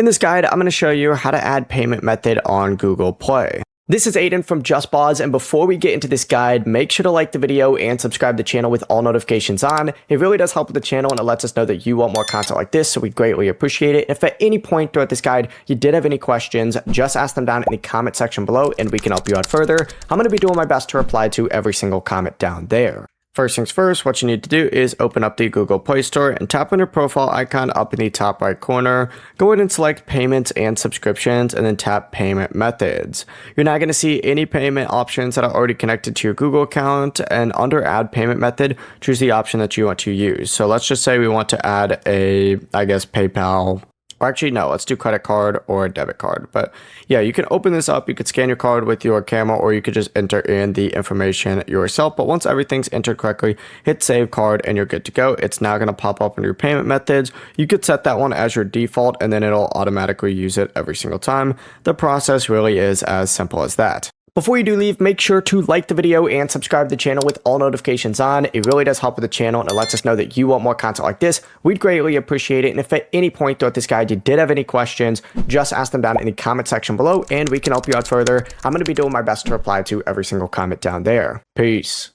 In this guide, I'm going to show you how to add payment method on Google Play. This is Aiden from JustPause, and before we get into this guide, make sure to like the video and subscribe to the channel with all notifications on. It really does help with the channel, and it lets us know that you want more content like this, so we greatly appreciate it. If at any point throughout this guide you did have any questions, just ask them down in the comment section below, and we can help you out further. I'm going to be doing my best to reply to every single comment down there. First things first, what you need to do is open up the Google Play Store and tap on your profile icon up in the top right corner. Go ahead and select payments and subscriptions and then tap payment methods. You're not going to see any payment options that are already connected to your Google account, and under add payment method, choose the option that you want to use. So let's just say we want to add a, PayPal. Or actually, no, let's do credit card or a debit card. But yeah, you can open this up. You could scan your card with your camera, or you could just enter in the information yourself. But once everything's entered correctly, hit save card and you're good to go. It's now going to pop up in your payment methods. You could set that one as your default, and then it'll automatically use it every single time. The process really is as simple as that. Before you do leave, make sure to like the video and subscribe to the channel with all notifications on. It really does help with the channel, and it lets us know that you want more content like this. We'd greatly appreciate it. And if at any point throughout this guide you did have any questions, just ask them down in the comment section below and we can help you out further. I'm going to be doing my best to reply to every single comment down there. Peace.